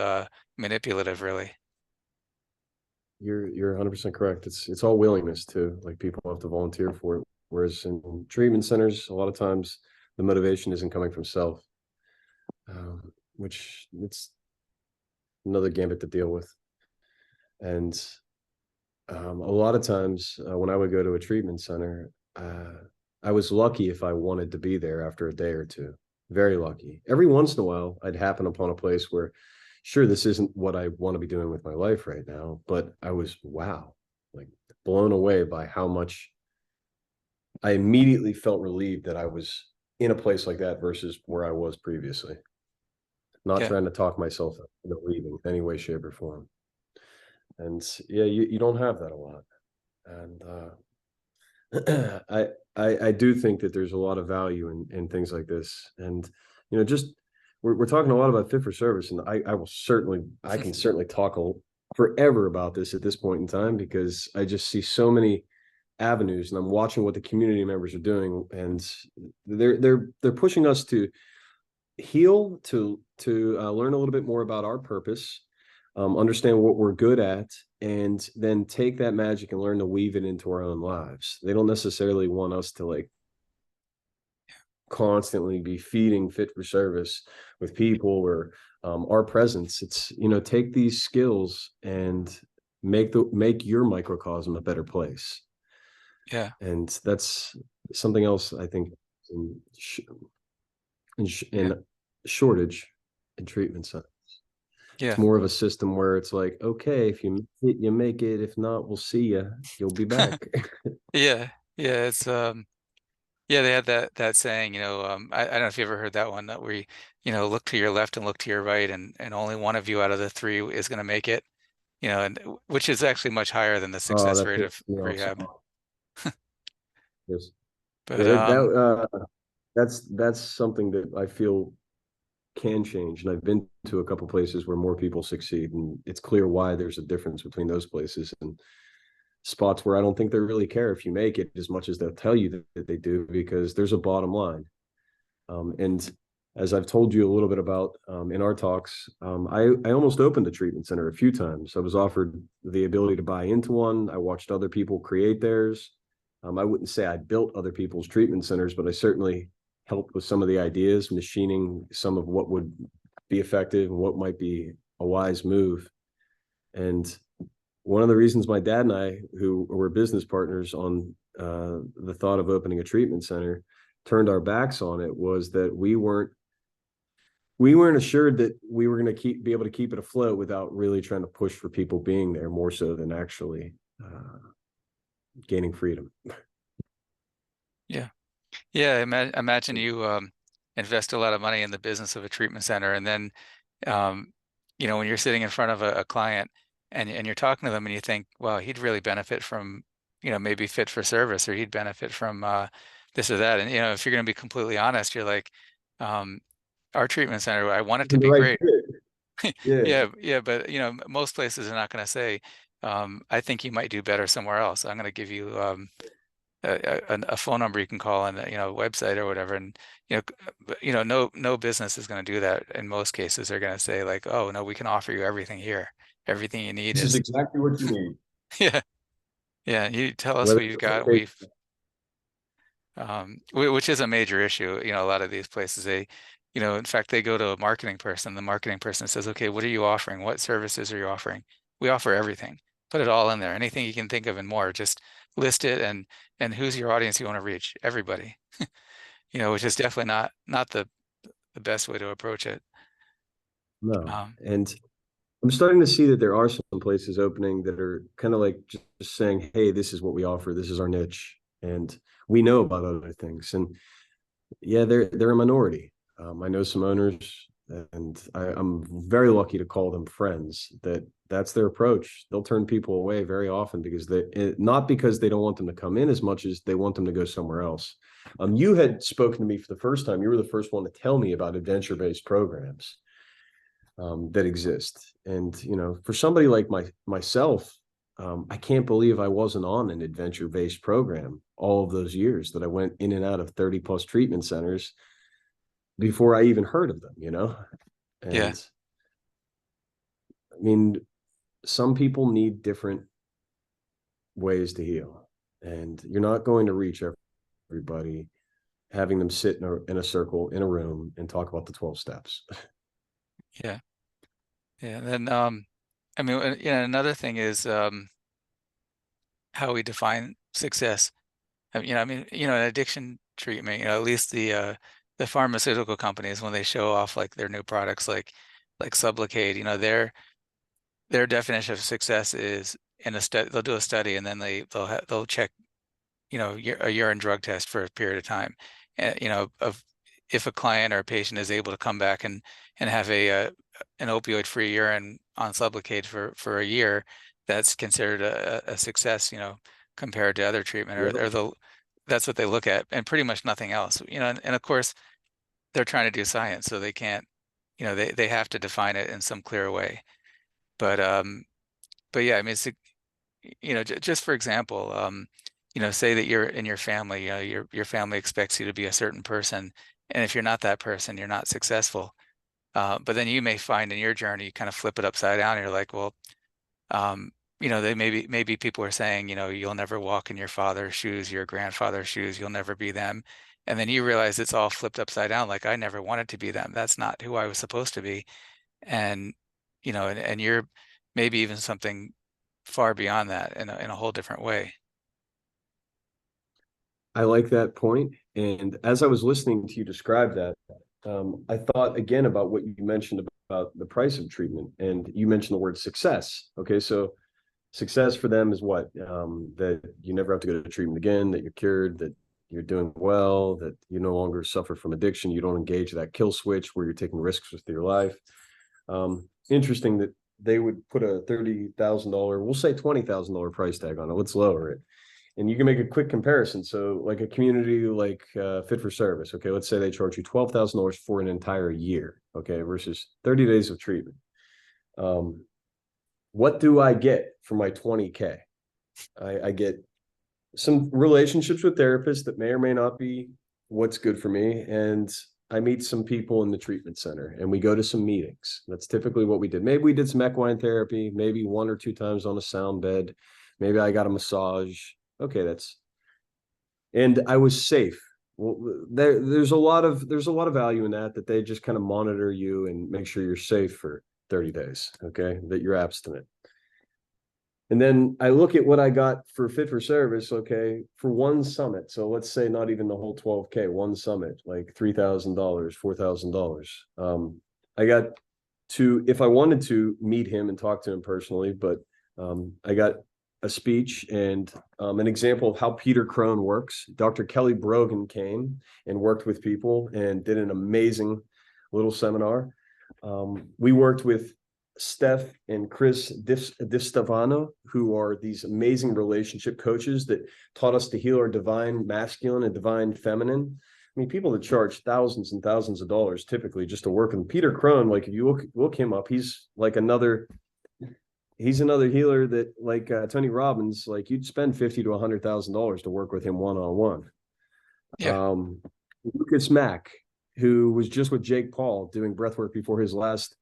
manipulative, really. You're 100% correct. It's all willingness too. Like people have to volunteer for it. Whereas in treatment centers, a lot of times the motivation isn't coming from self, which it's another gambit to deal with. And a lot of times when I would go to a treatment center, I was lucky if I wanted to be there after a day or two. Very lucky. Every once in a while, I'd happen upon a place where, sure, this isn't what I want to be doing with my life right now, but I was, wow, like blown away by how much I immediately felt relieved that I was in a place like that versus where I was previously. Not Yeah, trying to talk myself into leaving any way, shape, or form. And yeah, you don't have that a lot. And I do think that there's a lot of value in things like this. And just we're talking a lot about fit for service, and I can certainly talk forever about this at this point in time, because I just see so many avenues, and I'm watching what the community members are doing, and they're pushing us to heal, to learn a little bit more about our purpose, understand what we're good at, and then take that magic and learn to weave it into our own lives. They don't necessarily want us to like constantly be feeding fit for service with people or our presence. It's take these skills and make your microcosm a better place. yeah, And that's something else I think in, yeah, in shortage in treatment centers. It's yeah, more of a system where it's like, okay, if you make it, you make it. If not, we'll see you. You'll be back. yeah, yeah. It's yeah. They had that saying. I don't know if you ever heard that one, that where look to your left and look to your right, and only one of you out of the three is going to make it. And which is actually much higher than the Oh, success that rate of pissed me off so rehab. much. Yes. But Yeah, that's something that I feel can change. And I've been to a couple places where more people succeed, and it's clear why there's a difference between those places and spots where I don't think they really care if you make it as much as they'll tell you that they do, because there's a bottom line. And as I've told you a little bit about in our talks, I almost opened a treatment center a few times. I was offered the ability to buy into one. I watched other people create theirs. I wouldn't say I built other people's treatment centers, but I certainly helped with some of the ideas, machining some of what would be effective and what might be a wise move. And one of the reasons my dad and I, who were business partners on the thought of opening a treatment center, turned our backs on it, was that we weren't assured that we were going to be able to keep it afloat without really trying to push for people being there more so than actually gaining freedom. yeah, yeah. Imagine you invest a lot of money in the business of a treatment center, and then when you're sitting in front of a client, and you're talking to them and you think, well, he'd really benefit from, maybe fit for service, or he'd benefit from this or that. And if you're going to be completely honest, you're like, um, our treatment center, I want it to The be right great. fit. Yeah. Yeah, yeah, but most places are not going to say, I think you might do better somewhere else. I'm going to give you a phone number you can call, and a website or whatever. And no business is going to do that. In most cases, they're going to say like, oh no, we can offer you everything here. Everything you need This is is exactly what you need. yeah, yeah. You tell us Whether what you've it's got. okay. Which is a major issue. A lot of these places, in fact, they go to a marketing person. The marketing person says, okay, what are you offering? What services are you offering? We offer everything. Put it all in there. Anything you can think of and more. Just list it, and who's your audience you want to reach? Everybody. Which is definitely not the best way to approach it. No. Um, And I'm starting to see that there are some places opening that are kind of like just saying, hey, this is what we offer. This is our niche. And we know about other things. And yeah, they're a minority. I know some owners, and I'm very lucky to call them friends. That's their approach. They'll turn people away very often because not because they don't want them to come in as much as they want them to go somewhere else. You had spoken to me for the first time. You were the first one to tell me about adventure-based programs that exist. And for somebody like myself, I can't believe I wasn't on an adventure-based program all of those years that I went in and out of 30 plus treatment centers before I even heard of them. yeah, And I mean, some people need different ways to heal, and you're not going to reach everybody having them sit in a circle in a room and talk about the 12 steps. yeah, yeah. And then, I mean, another thing is how we define success. An addiction treatment, at least the pharmaceutical companies, when they show off like their new products, like Sublocade, their definition of success is in a study. They'll do a study, and then they'll check, a urine drug test for a period of time, of if a client or a patient is able to come back and have an opioid-free urine on Sublocade for a year, that's considered a success, compared to other treatment, Yep. that's what they look at, and pretty much nothing else. And of course they're trying to do science, so they can't, they have to define it in some clear way. But yeah, I mean, it's, just for example, say that you're in your family, your family expects you to be a certain person, and if you're not that person, you're not successful. But then you may find in your journey, you kind of flip it upside down. And you're like, well, they maybe people are saying, you'll never walk in your father's shoes, your grandfather's shoes, you'll never be them. And then you realize it's all flipped upside down. Like, I never wanted to be them. That's not who I was supposed to be. And, and you're maybe even something far beyond that in a whole different way. I like that point. And as I was listening to you describe that, I thought again about what you mentioned about the price of treatment. And you mentioned the word success. Okay. So success for them is what? That you never have to go to treatment again, that you're cured, that you're doing well, that you no longer suffer from addiction. You don't engage that kill switch where you're taking risks with your life. Interesting that they would put a $30,000, we'll say $20,000 price tag on it. Let's lower it. And you can make a quick comparison. So like a community like Fit for Service, okay, let's say they charge you $12,000 for an entire year, okay, versus 30 days of treatment. What do I get for my 20K? I get some relationships with therapists that may or may not be what's good for me. And I meet some people in the treatment center and we go to some meetings. That's typically what we did. Maybe we did some equine therapy, maybe 1 or 2 times on a sound bed. Maybe I got a massage. Okay, and I was safe. Well, there's a lot of value in that they just kind of monitor you and make sure you're safe for 30 days, okay, that you're abstinent. And then I look at what I got for Fit for Service, okay, for one summit. So let's say not even the whole 12K, one summit, like $3,000, $4,000. I got to, if I wanted to meet him and talk to him personally, but I got a speech and an example of how Peter Crone works. Dr. Kelly Brogan came and worked with people and did an amazing little seminar. We worked with Steph and Chris Distavano, who are these amazing relationship coaches that taught us to heal our divine masculine and divine feminine. I mean, people that charge thousands and thousands of dollars typically just to work with Peter Crone. Like if you look him up, he's another healer that like Tony Robbins. Like you'd spend $50,000 to $100,000 to work with him one-on-one. Yeah. Lucas Mack, who was just with Jake Paul doing breathwork before his last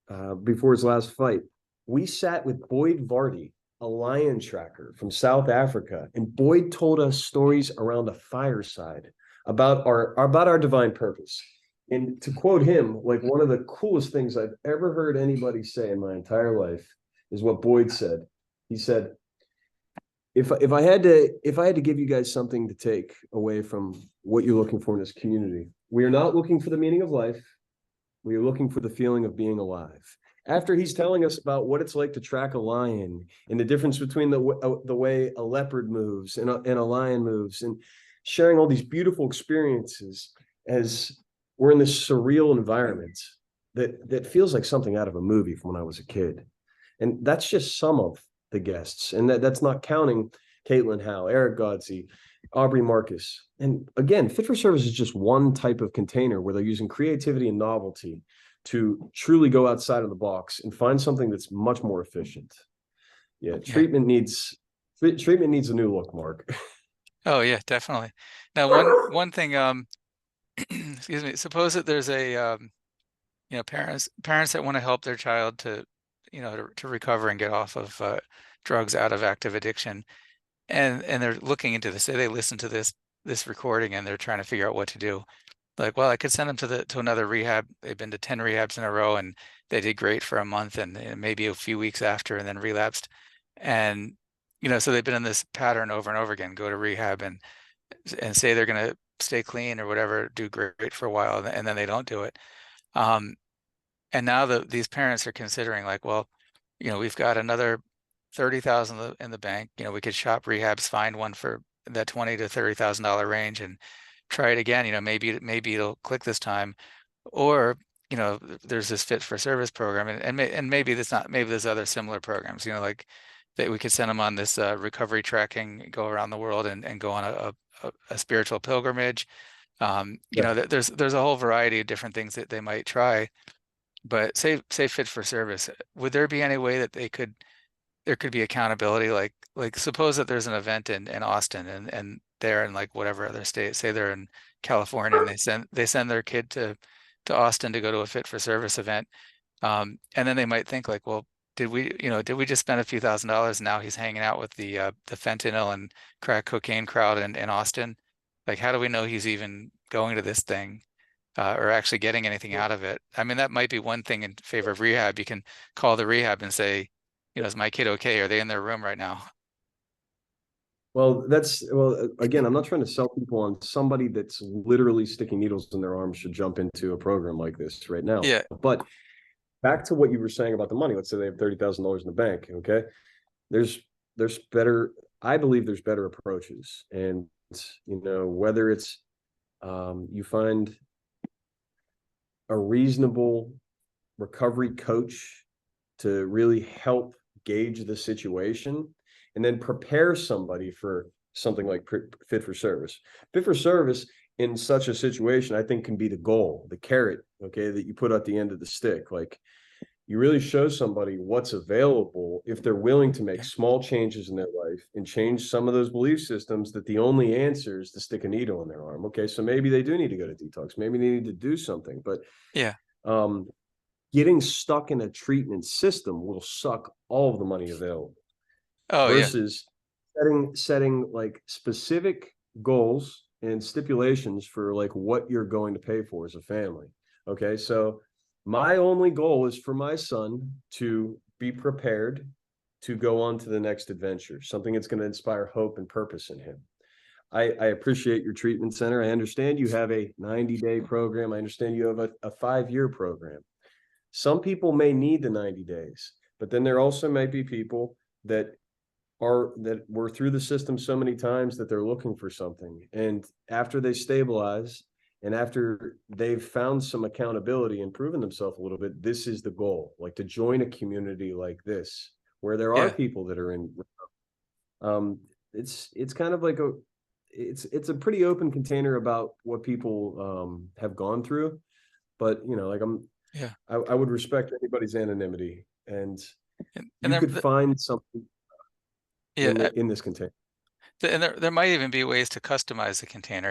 fight. We sat with Boyd Vardy, a lion tracker from South Africa, and Boyd told us stories around a fireside about our divine purpose. And to quote him, like one of the coolest things I've ever heard anybody say in my entire life is what Boyd said. He said, if I had to give you guys something to take away from what you're looking for in this community, we are not looking for the meaning of life. We are looking for the feeling of being alive. After he's telling us about what it's like to track a lion and the difference between the way a leopard moves and a lion moves, and sharing all these beautiful experiences as we're in this surreal environment that feels like something out of a movie from when I was a kid. And that's just some of the guests. And that's not counting Caitlin Howe, Eric Godsey, Aubrey Marcus. And again, Fit for Service is just one type of container where they're using creativity and novelty to truly go outside of the box and find something that's much more efficient. Yeah, treatment needs a new look, Mark. Oh yeah, definitely. Now, one thing, excuse me, suppose that there's a parents that want to help their child to to recover and get off of drugs, out of active addiction, and they're looking into this. Say they listen to this recording and they're trying to figure out what to do. Like, well, I could send them to another rehab. They've been to 10 rehabs in a row and they did great for a month and maybe a few weeks after and then relapsed. And so they've been in this pattern over and over again. Go to rehab and say they're going to stay clean or whatever, do great for a while, and then they don't do it. And now these parents are considering like, well, we've got another 30,000 in the bank. We could shop rehabs, find one for that $20,000 to $30,000 range and try it again. Maybe it'll click this time. Or, there's this Fit for Service program, and maybe there's other similar programs, like that we could send them on this recovery tracking, go around the world and go on a spiritual pilgrimage. There's a whole variety of different things that they might try. But say Fit for Service, would there be any way that there could be accountability? Like suppose that there's an event in Austin and they're in like whatever other state, say they're in California, and they send their kid to Austin to go to a Fit for Service event. And then they might think like, well, did we just spend a few $1,000s and now he's hanging out with the fentanyl and crack cocaine crowd in Austin? Like, how do we know he's even going to this thing? Or actually getting anything out of it. I mean, that might be one thing in favor of rehab. You can call the rehab and say, is my kid okay? Are they in their room right now? Well, again, I'm not trying to sell people on somebody that's literally sticking needles in their arms should jump into a program like this right now. Yeah. But back to what you were saying about the money. Let's say they have $30,000 in the bank. Okay. I believe there's better approaches. And, whether it's you find a reasonable recovery coach to really help gauge the situation and then prepare somebody for something like Fit for Service. Fit for Service in such a situation, I think, can be the goal, the carrot, okay, that you put at the end of the stick. Like you really show somebody what's available if they're willing to make small changes in their life and change some of those belief systems that the only answer is to stick a needle in their arm. Okay, so maybe they do need to go to detox. Maybe they need to do something. But getting stuck in a treatment system will suck all of the money available. Versus setting like specific goals and stipulations for like what you're going to pay for as a family. Okay, so my only goal is for my son to be prepared to go on to the next adventure, something that's going to inspire hope and purpose in him. I appreciate your treatment center. I understand you have a 90-day program. I understand you have a 5-year program. Some people may need the 90 days, but then there also might be people that were through the system so many times that they're looking for something. And after they stabilize And after they've found some accountability and proven themselves a little bit, this is the goal, like to join a community like this, where there are Yeah. people that are in, um, it's kind of like it's a pretty open container about what people have gone through. But like Yeah. I would respect anybody's anonymity, and And you could find something yeah, in this container. and there might even be ways to customize the container,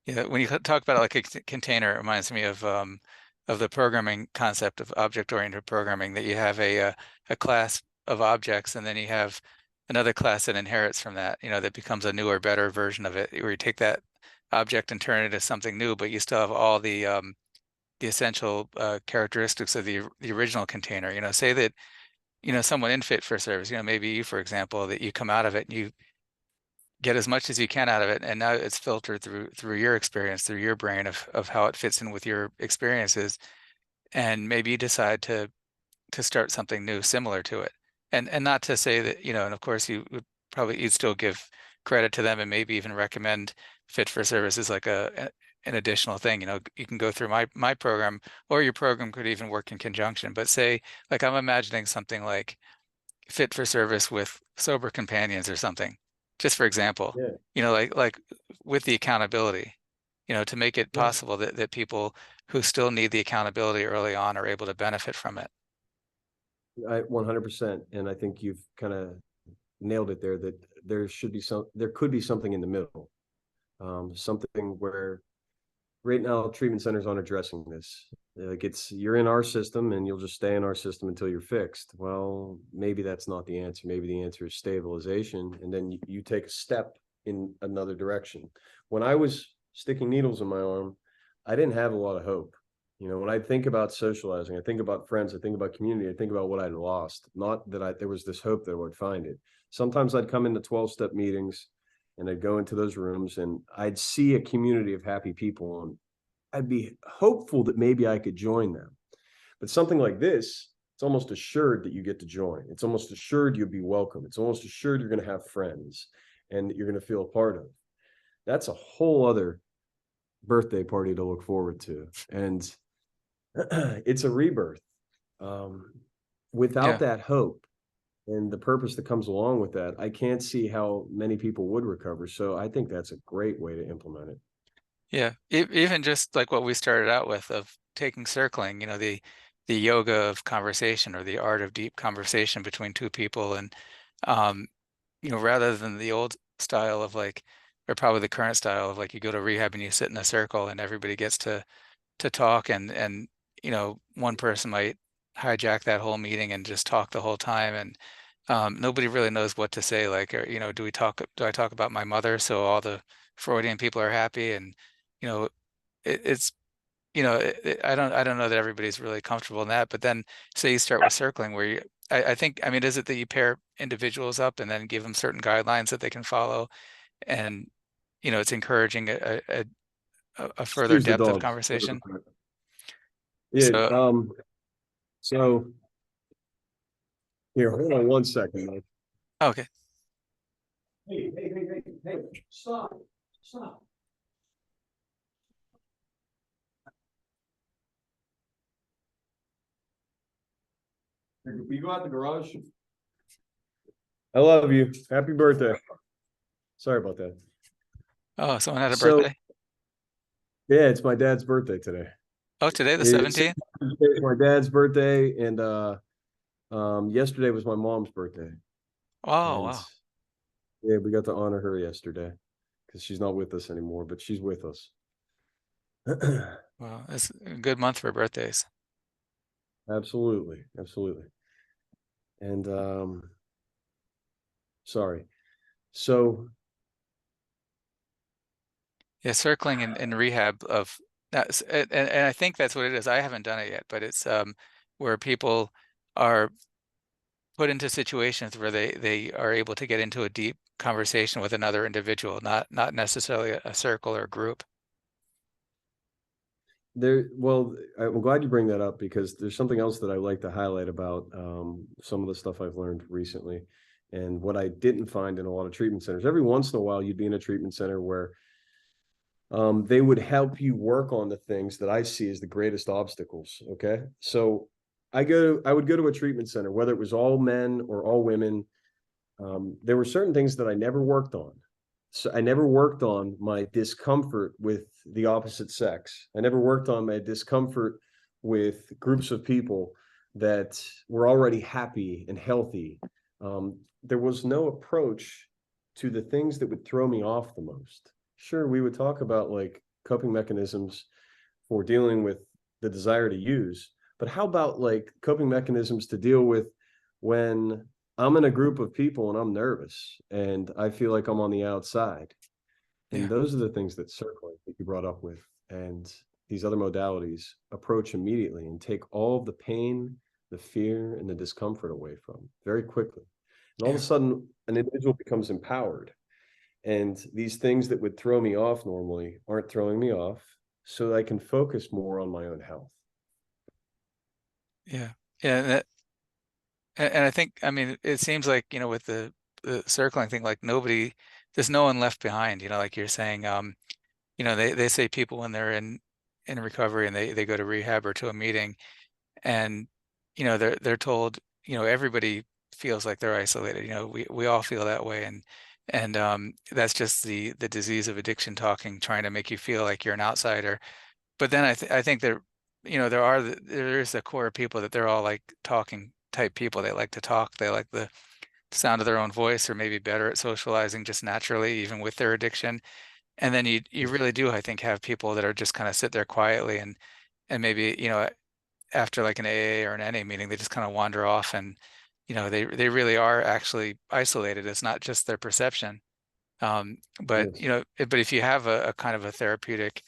when you talk about it like a container, it reminds me of the programming concept of object-oriented programming, that you have a class of objects, and then you have another class that inherits from that, that becomes a newer, better version of it, where you take that object and turn it into something new, but you still have all the essential characteristics of the original container. Say that someone in fit for service, maybe you, for example, that you come out of it and you get as much as you can out of it, and now it's filtered through your experience, through your brain of how it fits in with your experiences, and maybe you decide to start something new similar to it. And not to say that, and of course you'd still give credit to them and maybe even recommend fit for service as like an additional thing. You can go through my program, or your program could even work in conjunction. But say, like, I'm imagining something like fit for service with sober companions or something, just for example, Yeah, like with the accountability, to make it yeah, possible that people who still need the accountability early on are able to benefit from it. I 100%, and I think you've kind of nailed it there. That there could be something in the middle, something where right now treatment centers aren't addressing this. Like you're in our system and you'll just stay in our system until you're fixed. Well, maybe that's not the answer. Maybe the answer is stabilization, and then you take a step in another direction. When I was sticking needles in my arm, I didn't have a lot of hope. When I think about socializing, I think about friends, I think about community, I think about what I'd lost. Not that there was this hope that I would find it. Sometimes I'd come into 12-step meetings and I'd go into those rooms and I'd see a community of happy people, and I'd be hopeful that maybe I could join them. But something like this, it's almost assured that you get to join. It's almost assured you'll be welcome. It's almost assured you're going to have friends and that you're going to feel a part of. That's a whole other birthday party to look forward to. And it's a rebirth. Um, Without Yeah. that hope and the purpose that comes along with that, I can't see how many people would recover. So I think that's a great way to implement it. Yeah. Even just like what we started out with of taking circling, the yoga of conversation, or the art of deep conversation between two people. And um, rather than the old style of like, or probably the current style of like, you go to rehab and you sit in a circle and everybody gets to talk, and one person might hijack that whole meeting and just talk the whole time, and nobody really knows what to say, like, or, do I talk about my mother so all the Freudian people are happy? And you know it's I don't know that everybody's really comfortable in that. But then say you start with circling, where I think, I mean, is it that you pair individuals up and then give them certain guidelines that they can follow, and it's encouraging a further Excuse the depth of dogs. conversation. Yeah. So So here, hold on one second, Mike. okay. Hey, stop, stop. You go out the garage. I love you. Happy birthday. Sorry about that. Oh, someone had a So birthday. yeah, it's my dad's birthday today. Oh, today the It's 17th. my dad's birthday, and yesterday was my mom's birthday. Oh, And wow. yeah, we got to honor her yesterday because she's not with us anymore, but she's with us. Well, it's a good month for birthdays. Absolutely, absolutely. And sorry. So Yeah, circling in rehab of that's and I think that's what it is. I haven't done it yet, but it's where people are put into situations where they are able to get into a deep conversation with another individual, not necessarily a circle or a group. well, I'm glad you bring that up because there's something else that I like to highlight about some of the stuff I've learned recently, and what I didn't find in a lot of treatment centers. Every once in a while, you'd be in a treatment center where they would help you work on the things that I see as the greatest obstacles. Okay. So I would go to a treatment center, whether it was all men or all women. There were certain things that I never worked on. So I never worked on my discomfort with the opposite sex. I never worked on my discomfort with groups of people that were already happy and healthy. There was no approach to the things that would throw me off the most. Sure, we would talk about like coping mechanisms for dealing with the desire to use, but how about like coping mechanisms to deal with when I'm in a group of people and I'm nervous and I feel like I'm on the outside? And Yeah. those are the things that circling that you brought up with, and these other modalities approach immediately and take all of the pain, the fear, and the discomfort away from very quickly. And all of Yeah. a sudden, an individual becomes empowered. And these things that would throw me off normally aren't throwing me off, so that I can focus more on my own health. Yeah. Yeah. And I think, I mean, it seems like, with the circling thing, like there's no one left behind, like you're saying. They say people when they're in recovery and they go to rehab or to a meeting, and they're told, everybody feels like they're isolated. We all feel that way, and that's just the disease of addiction talking, trying to make you feel like you're an outsider. But then I think that there is a core of people that they're all like talking type people. They like to talk. They like the sound of their own voice, or maybe better at socializing just naturally, even with their addiction. And then you really do, I think, have people that are just kind of sit there quietly, and maybe, after like an AA or an NA meeting, they just kind of wander off, and they really are actually isolated. It's not just their perception. But Yes. but if you have a kind of a therapeutic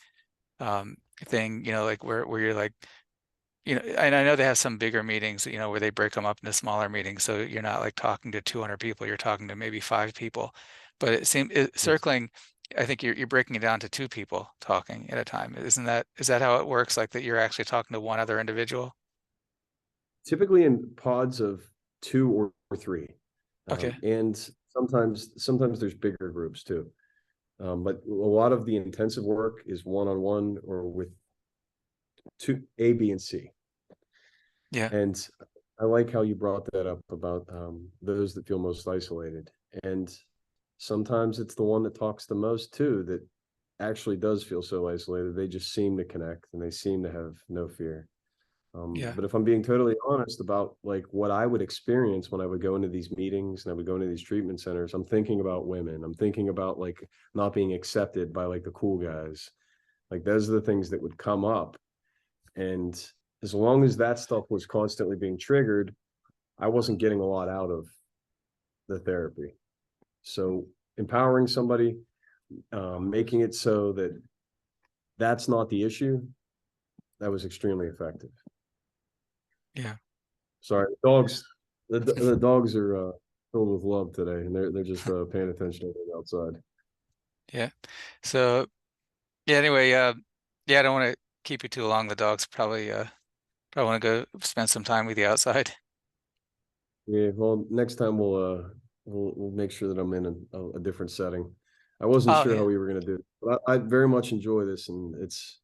thing, like where you're like, and I know they have some bigger meetings, where they break them up into smaller meetings. So you're not like talking to 200 people, you're talking to maybe 5 people. But Yes. circling, I think you're breaking it down to 2 people talking at a time. Is that how it works? Like that you're actually talking to one other individual? Typically in pods of two or three. Okay. And sometimes there's bigger groups too. But a lot of the intensive work is one-on-one or with two A, B, and C. Yeah. And I like how you brought that up about those that feel most isolated. And sometimes it's the one that talks the most too that actually does feel so isolated. They just seem to connect and they seem to have no fear. Yeah. But if I'm being totally honest about like what I would experience when I would go into these meetings and I would go into these treatment centers, I'm thinking about women. I'm thinking about like not being accepted by like the cool guys. Like those are the things that would come up. And as long as that stuff was constantly being triggered, I wasn't getting a lot out of the therapy. So empowering somebody, making it so that that's not the issue, that was extremely effective. Yeah. Sorry, the dogs are filled with love today, and they're just paying attention to the outside. Yeah. So yeah, anyway, yeah, I don't want to keep you too long. The dogs probably want to go spend some time with you outside. Yeah, well, next time we'll make sure that I'm in a different setting. I wasn't Oh sure how yeah. we were gonna do it, but I very much enjoy this, and it's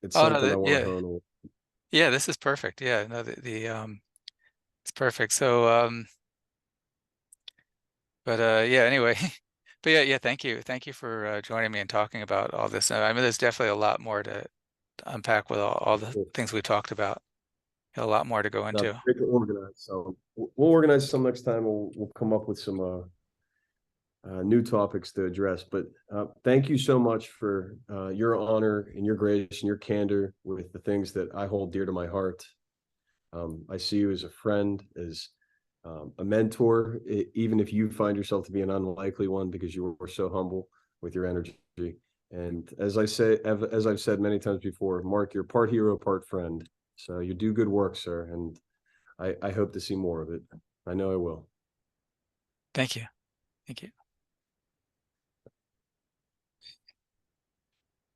Oh no, something I want to yeah. hone on. Yeah, this is perfect. Yeah, no, the it's perfect. So but yeah, anyway. But yeah, thank you. Thank you for joining me and talking about all this. I mean, there's definitely a lot more to unpack with all the things we talked about. A lot more to go That's into. great to organize. So we'll organize some next time. We'll come up with some new topics to address. But thank you so much for your honor and your grace and your candor with the things that I hold dear to my heart. I see you as a friend, as a mentor, even if you find yourself to be an unlikely one because you were so humble with your energy. And as I've said many times before, Mark, you're part hero, part friend. So you do good work, sir. And I hope to see more of it. I know I will. Thank you. Thank you.